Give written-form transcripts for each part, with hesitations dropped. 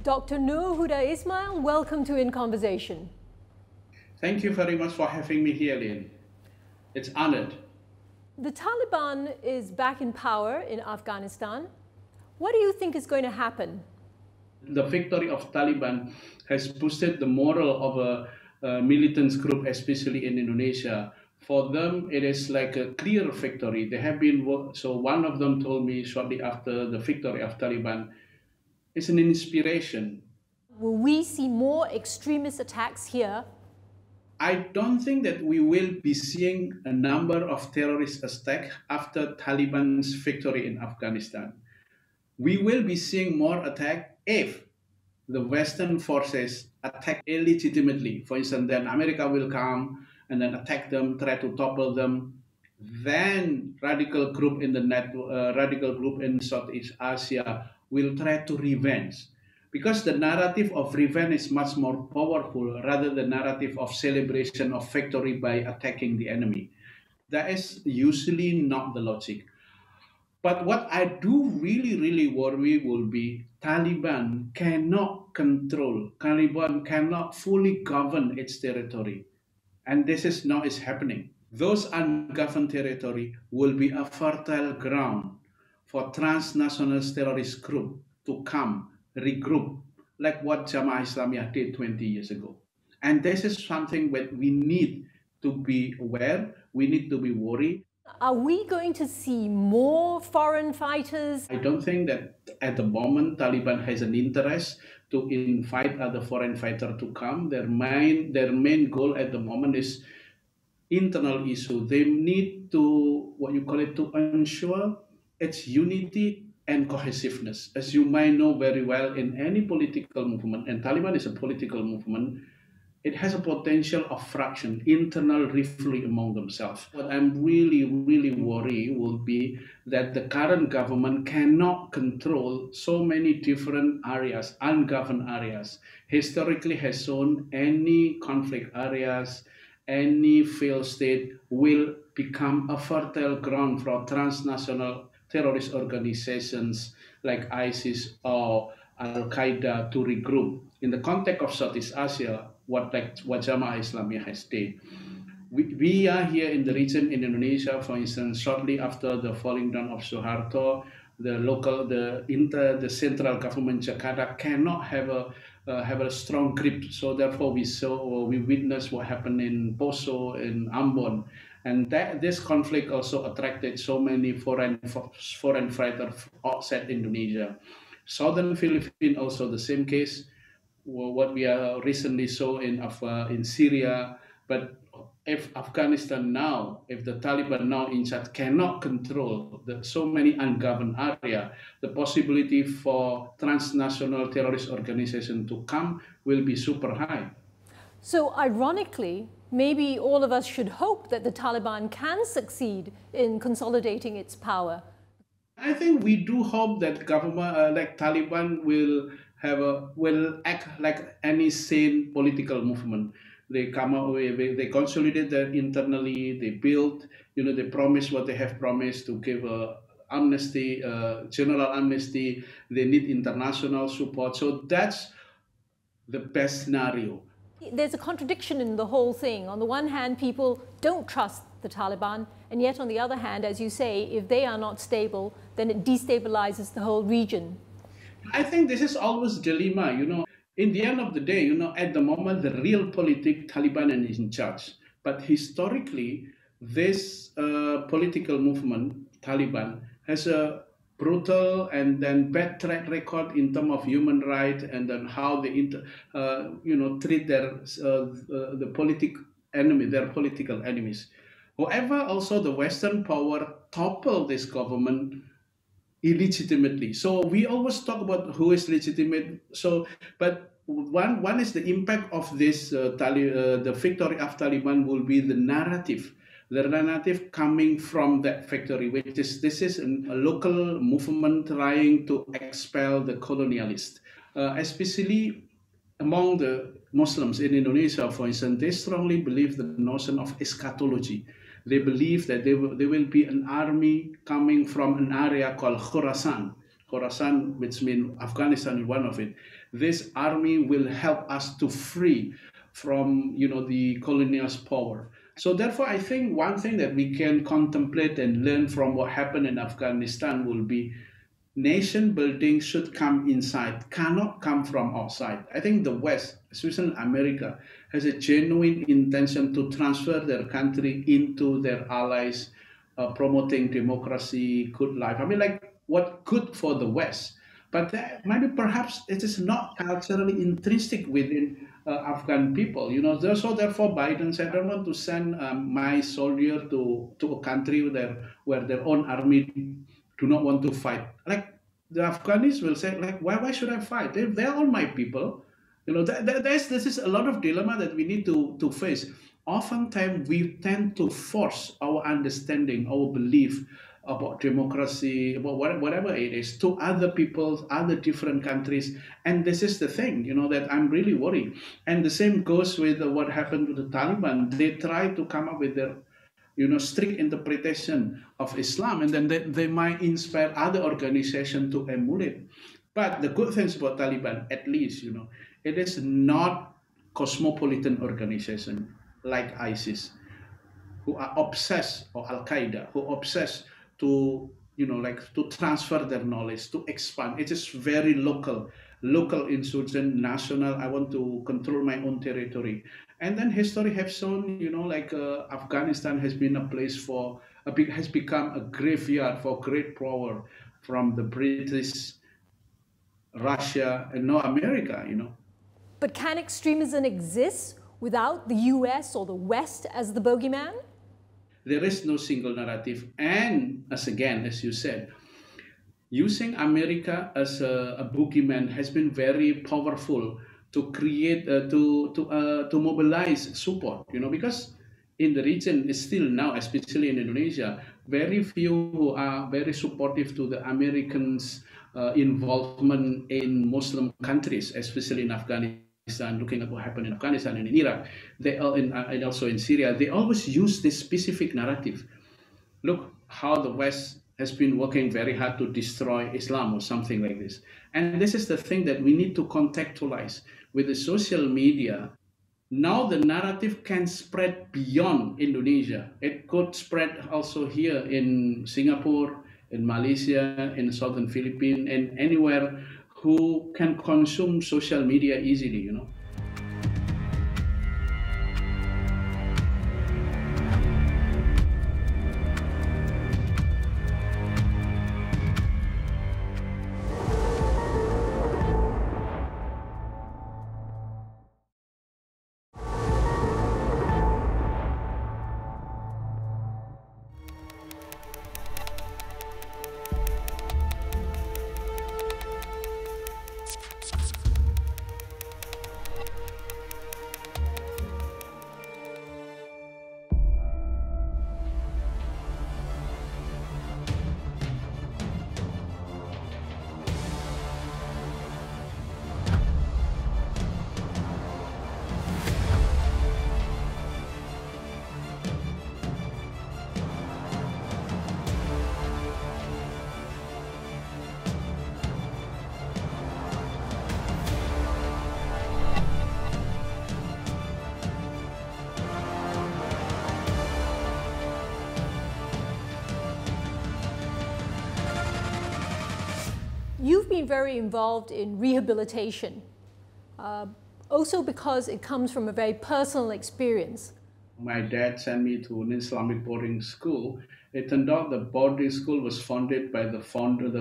Dr. Noor Huda Ismail, welcome to In Conversation. Thank you very much for having me here, Lynn. It's honored. The Taliban is back in power in Afghanistan. What do you think is going to happen? The victory of Taliban has boosted the morale of a militant group, especially in Indonesia. For them, it is like a clear victory. They have been, so one of them told me shortly after the victory of Taliban, it's an inspiration. Will we see more extremist attacks here? I don't think that we will be seeing a number of terrorist attacks after Taliban's victory in Afghanistan. We will be seeing more attacks if the Western forces attack illegitimately. For instance, then America will come and then attack them, try to topple them. Then radical group in radical group in Southeast Asia will try to revenge. Because the narrative of revenge is much more powerful rather than the narrative of celebration of victory by attacking the enemy. That is usually not the logic. But what I do really worry will be Taliban cannot control, Taliban cannot fully govern its territory. And this is now is happening. Those ungoverned territory will be a fertile ground for transnational terrorist group to come, regroup, like what Jamaah Islamiyah did 20 years ago. And this is something that we need to be aware, we need to be worried. Are we going to see more foreign fighters? I don't think that at the moment Taliban has an interest to invite other foreign fighters to come. Their main goal at the moment is internal issue. They need to, to ensure its unity and cohesiveness. As you might know very well, in any political movement, and Taliban is a political movement, it has a potential of fraction, internal rivalry among themselves. What I'm really worried will be that the current government cannot control so many different areas, ungoverned areas. Historically has shown any conflict areas, any failed state will become a fertile ground for transnational terrorist organizations like ISIS or Al-Qaeda to regroup. In the context of Southeast Asia, what Jamaah Islamiyah has did. We are here in the region in Indonesia, for instance, shortly after the falling down of Suharto, the central government Jakarta cannot have a strong grip. So therefore, we witnessed what happened in Poso, in Ambon, and this conflict also attracted so many foreign fighters outside Indonesia. Southern Philippines also the same case. What we are recently saw in Syria, but if Afghanistan now, if the Taliban now in charge cannot control so many ungoverned area, the possibility for transnational terrorist organization to come will be super high. So ironically, maybe all of us should hope that the Taliban can succeed in consolidating its power. I think we do hope that government like Taliban will act like any sane political movement. They come out with, they consolidate that internally, they build, they promise what they have promised to give amnesty, general amnesty. They need international support. So that's the best scenario. There's a contradiction in the whole thing. On the one hand, people don't trust the Taliban, and yet on the other hand, as you say, if they are not stable, then it destabilizes the whole region. I think this is always a dilemma, In the end of the day, at the moment, the real Taliban is in charge. But historically, this political movement, Taliban, has a brutal and then bad track record in terms of human rights and then how they treat their political enemies. However, also the Western power toppled this government illegitimately. So we always talk about who is legitimate. But one is the impact of this the victory of Taliban will be the narrative coming from that victory, which is this is a local movement trying to expel the colonialists, especially among the Muslims in Indonesia, for instance. They strongly believe the notion of eschatology. They believe that there will be an army coming from an area called Khorasan, which means Afghanistan is one of it. this army will help us to free from the colonial power. So therefore, I think one thing that we can contemplate and learn from what happened in Afghanistan will be nation building should come inside, cannot come from outside. I think the West, especially America, has a genuine intention to transfer their country into their allies, promoting democracy, good life. I mean, like what good for the West, but that, maybe perhaps it is not culturally intrinsic within Afghan people. So therefore Biden said, I don't want to send my soldier to a country where their own army do not want to fight. Like the Afghans will say, like, why should I fight? They're all my people. This is a lot of dilemma that we need to face. Oftentimes, we tend to force our understanding, our belief about democracy, about whatever it is, to other people, other different countries. And this is the thing, that I'm really worried. And the same goes with what happened to the Taliban. They try to come up with their strict interpretation of Islam, and then they might inspire other organizations to emulate. But the good things about Taliban, at least, it is not cosmopolitan organization like ISIS, who are obsessed, or Al Qaeda, who obsessed to like to transfer their knowledge, to expand. It is very local insurgent, national. I want to control my own territory. And then history have shown, like Afghanistan has been a place has become a graveyard for great power from the British, Russia, and now America. But can extremism exist without the US or the West as the bogeyman? There is no single narrative. And as you said, using America as a boogeyman has been very powerful to create, to mobilize support, because in the region is still now, especially in Indonesia, very few who are very supportive to the Americans' involvement in Muslim countries, especially in Afghanistan. Looking at what happened in Afghanistan and in Iraq, and also in Syria, they always use this specific narrative. Look how the West has been working very hard to destroy Islam or something like this. And this is the thing that we need to contextualize with the social media. Now the narrative can spread beyond Indonesia. It could spread also here in Singapore, in Malaysia, in southern Philippines, and anywhere who can consume social media easily. You've been very involved in rehabilitation, also because it comes from a very personal experience. My dad sent me to an Islamic boarding school. It turned out the boarding school was founded by the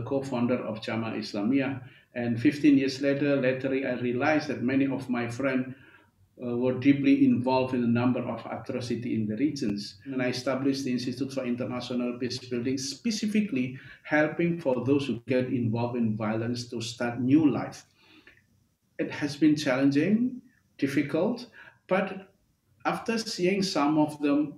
co-founder of Jamaah Islamiyah. And 15 years later, I realized that many of my friends were deeply involved in a number of atrocities in the regions. And I established the Institute for International Peace Building, specifically helping for those who get involved in violence to start new life. It has been challenging, difficult, but after seeing some of them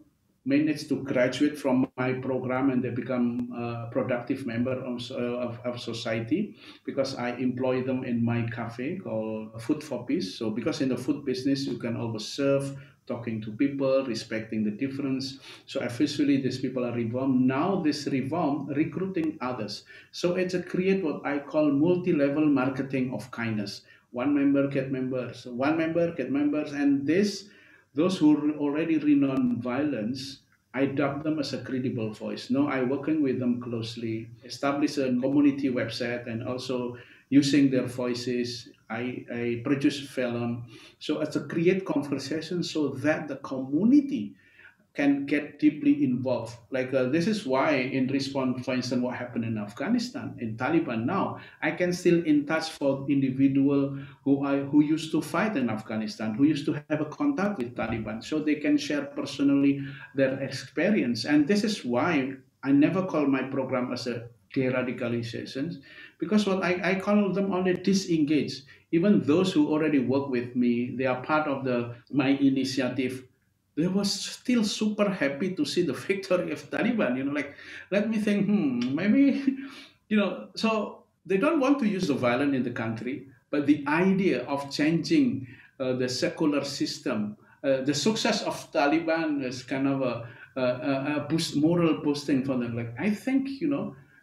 manage to graduate from my program and they become a productive member of society, because I employ them in my cafe called Food for Peace. So because in the food business, you can always serve, talking to people, respecting the difference. So officially, these people are reformed. Now this reform, recruiting others. So it's a create what I call multi-level marketing of kindness. one member get members, one member get members, and those who already renounce violence, I dub them as a credible voice. No, I working with them closely, establish a community website, and also using their voices. I produce film, so as to create conversation so that the community can get deeply involved. Like this is why, in response, for instance, what happened in Afghanistan, in Taliban now, I can still in touch for individual who used to fight in Afghanistan, who used to have a contact with Taliban, so they can share personally their experience. And this is why I never call my program as a de-radicalizations, because what I call them only disengage. Even those who already work with me, they are part of the my initiative, they was still super happy to see the victory of Taliban. Like let me think, maybe, so they don't want to use the violence in the country, but the idea of changing the secular system, the success of Taliban is kind of a moral boosting for them. Like I think,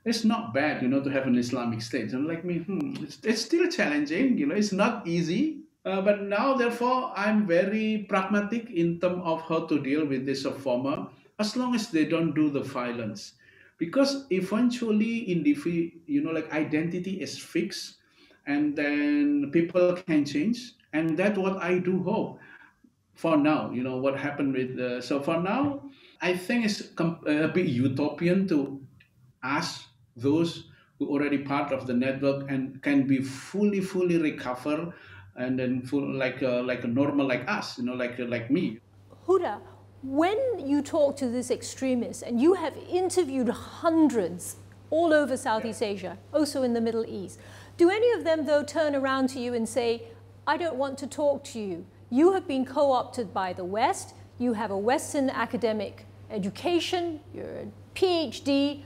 it's not bad, to have an Islamic state. And like me, it's still challenging. It's not easy, but now, therefore, I'm very pragmatic in terms of how to deal with this former, as long as they don't do the violence, because eventually, like identity is fixed, and then people can change, and that's what I do hope. For now, what happened with so for now, I think it's a bit utopian to ask those who already part of the network and can be fully recover, and then full like a normal like us, like me. Huda, when you talk to this extremist, and you have interviewed hundreds all over Southeast Asia, also in the Middle East, do any of them, though, turn around to you and say, I don't want to talk to you. You have been co-opted by the West. You have a Western academic education. You're a PhD.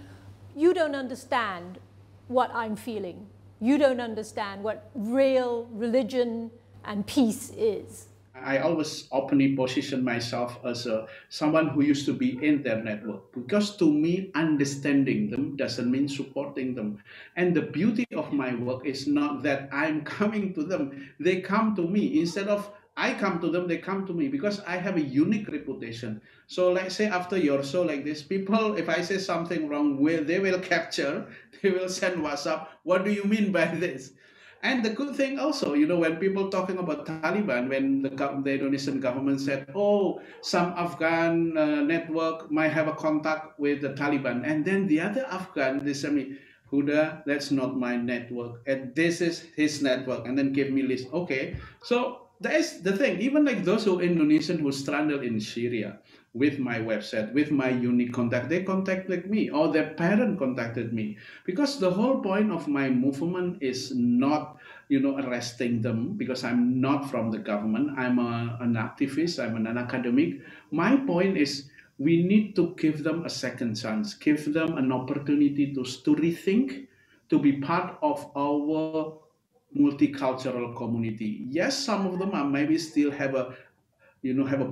You don't understand what I'm feeling. You don't understand what real religion and peace is. I always openly position myself as someone who used to be in their network, because to me, understanding them doesn't mean supporting them. And the beauty of my work is not that I'm coming to them, they come to me. Instead of I come to them, they come to me, because I have a unique reputation. So let's say after your show like this, people, if I say something wrong, they will capture, they will send WhatsApp, what do you mean by this? And the good thing also, when people talking about Taliban, when the Indonesian government said, oh, some Afghan network might have a contact with the Taliban. And then the other Afghan, they said me, Huda, that's not my network. And this is his network. And then give me list. Okay. So that is the thing. Even like those who Indonesian who stranded in Syria with my website, with my unique contact, they contacted me, or their parent contacted me, because the whole point of my movement is not, arresting them, because I'm not from the government. I'm an activist. I'm an academic. My point is we need to give them a second chance, give them an opportunity to rethink, to be part of our multicultural community. Yes, some of them are maybe still have a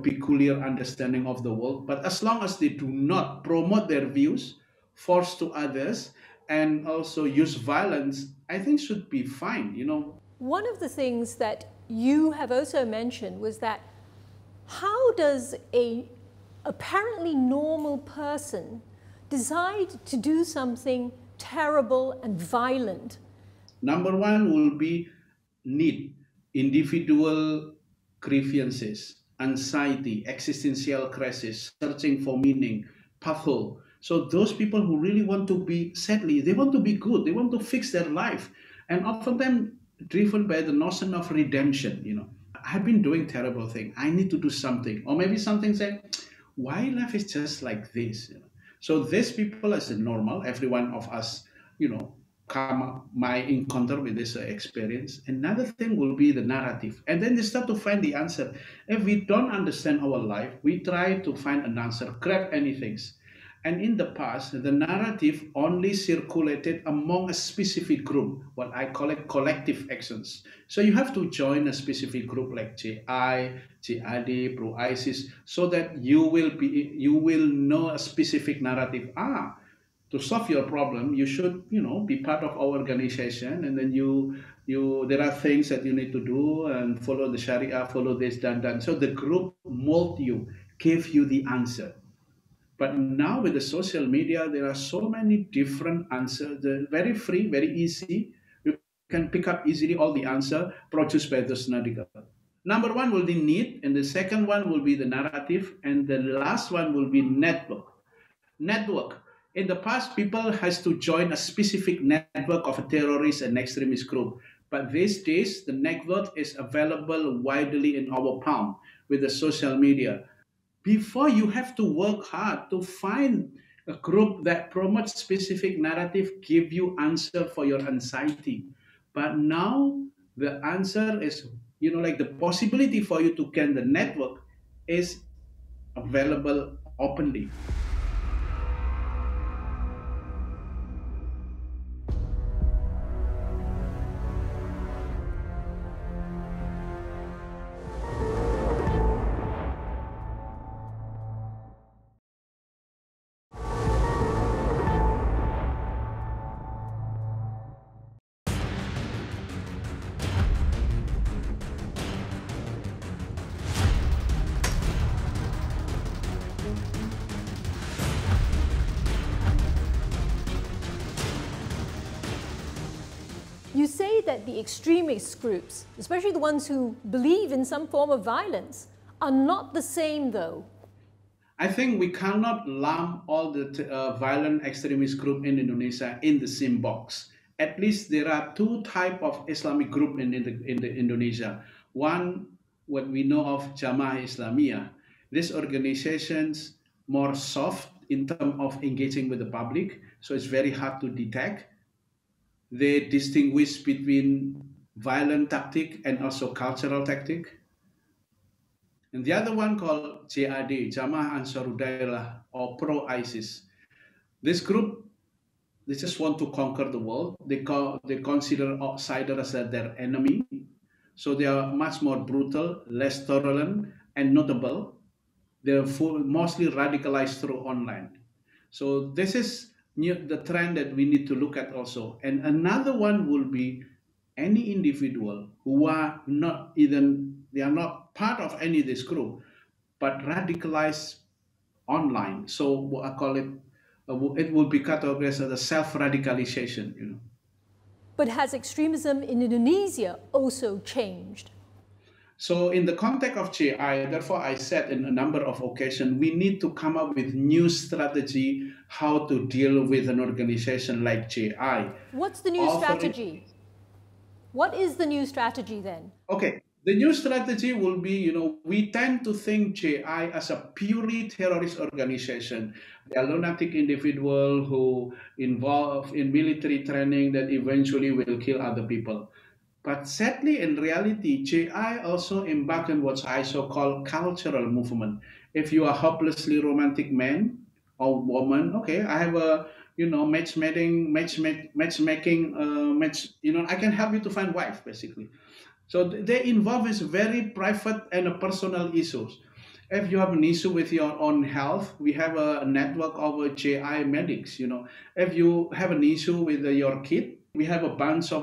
peculiar understanding of the world, but as long as they do not promote their views, force to others, and also use violence, I think should be fine. One of the things that you have also mentioned was that how does a apparently normal person decide to do something terrible and violent? Number one will be need, individual grievances, anxiety, existential crisis, searching for meaning, pathol. So those people who really want to be, sadly, they want to be good, they want to fix their life, and oftentimes driven by the notion of redemption. I've been doing terrible thing, I need to do something, or maybe something say, why life is just like this. So these people as a normal, every one of us, come my encounter with this experience. Another thing will be the narrative, and then they start to find the answer. If we don't understand our life, we try to find an answer, grab anything. And in the past, the narrative only circulated among a specific group, what I call it collective actions. So you have to join a specific group like JI, JAD, Pro ISIS, so that you will know a specific narrative. to solve your problem, you should, be part of our organization, and then there are things that you need to do and follow the Sharia, follow this, done. So the group mold you, give you the answer. But now with the social media, there are so many different answers. They're very free, very easy. You can pick up easily all the answer produced by those radical. Number one will be need, and the second one will be the narrative, and the last one will be network. Network. In the past, people has to join a specific network of a terrorist and extremist group. But these days, the network is available widely in our palm with the social media. Before, you have to work hard to find a group that promotes specific narrative, give you answer for your anxiety. But now the answer is, like the possibility for you to get the network is available openly. You say that the extremist groups, especially the ones who believe in some form of violence, are not the same though. I think we cannot lump all the violent extremist group in Indonesia in the same box. At least there are two type of Islamic group in the Indonesia. One, what we know of Jamaah Islamiyah. These organizations more soft in terms of engaging with the public, so it's very hard to detect. They distinguish between violent tactic and also cultural tactic. And the other one called JAD, Jamaah Ansaruddaullah, or pro-ISIS. This group, they just want to conquer the world. They consider outsiders as their enemy. So they are much more brutal, less tolerant, and notable. They're mostly radicalized through online. So this is the trend that we need to look at also. And another one will be any individual who are not even, they are not part of any of this group, but radicalized online. So what I call it, it will be categorized as a self-radicalization. But has extremism in Indonesia also changed? So in the context of JI, therefore I said in a number of occasions, we need to come up with new strategy how to deal with an organization like JI. What's the new strategy? What is the new strategy then? Okay, the new strategy will be, we tend to think JI as a purely terrorist organization. They are lunatic individual who involved in military training that eventually will kill other people. But sadly, in reality, JI also embarked on what I so call cultural movement. If you are hopelessly romantic man or woman, okay, I have a matchmaking I can help you to find wife basically. So they involve is very private and a personal issues. If you have an issue with your own health, we have a network of JI medics. If you have an issue with your kid, we have a bunch of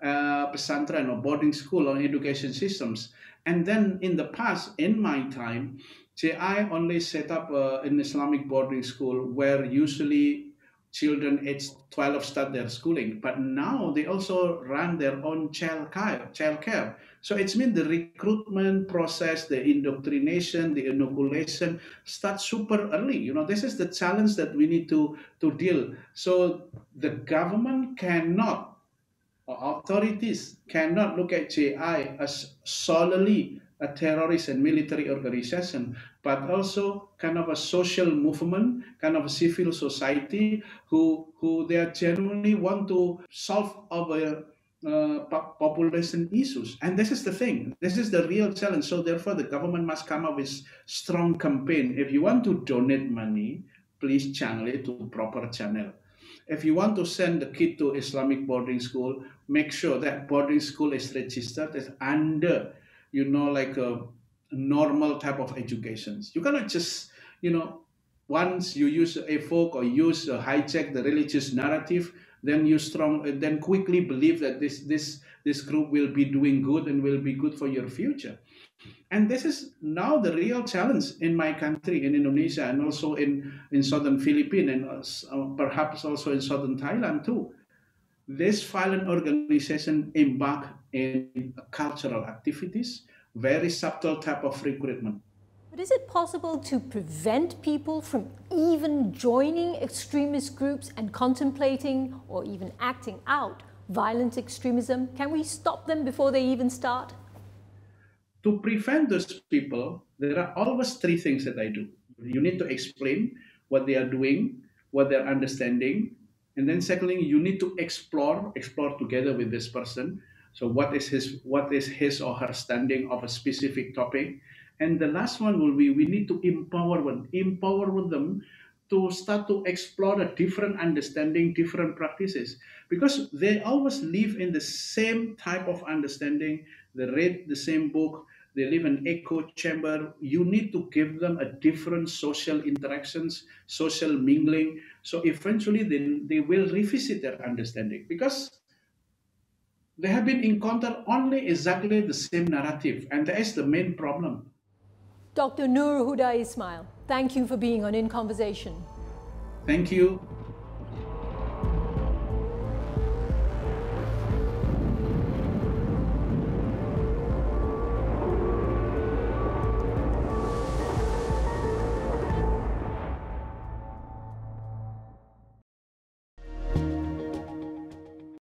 pesantren or boarding school or education systems. And then in the past, in my time, JI only set up an Islamic boarding school where usually children aged 12 start their schooling. But now they also run their own child care. So it's mean the recruitment process, the indoctrination, the inoculation starts super early. This is the challenge that we need to deal. So the government cannot, or authorities cannot look at JI as solely a terrorist and military organization, but also kind of a social movement, kind of a civil society who they genuinely want to solve our population issues. And this is the thing. This is the real challenge. So therefore, the government must come up with strong campaign. If you want to donate money, please channel it to proper channel. If you want to send the kid to Islamic boarding school, make sure that boarding school is registered as under, like a normal type of education. You cannot just, once you use evoke or use hijack the religious narrative, then then quickly believe that this group will be doing good and will be good for your future. And this is now the real challenge in my country, in Indonesia, and also in southern Philippines, and perhaps also in southern Thailand too. This violent organization embark in cultural activities, very subtle type of recruitment. But is it possible to prevent people from even joining extremist groups and contemplating or even acting out violent extremism? Can we stop them before they even start? To prevent those people, there are always three things that I do. You need to explain what they are doing, what they're understanding, and then secondly, you need to explore together with this person. So what is his or her standing of a specific topic, and the last one will be we need to empower them to start to explore a different understanding, different practices, because they always live in the same type of understanding. They read the same book, they live in echo chamber. You need to give them a different social interactions, social mingling. So eventually they will revisit their understanding, because they have been encountered only exactly the same narrative, and that is the main problem. Dr. Noor Huda Ismail, thank you for being on In Conversation. Thank you.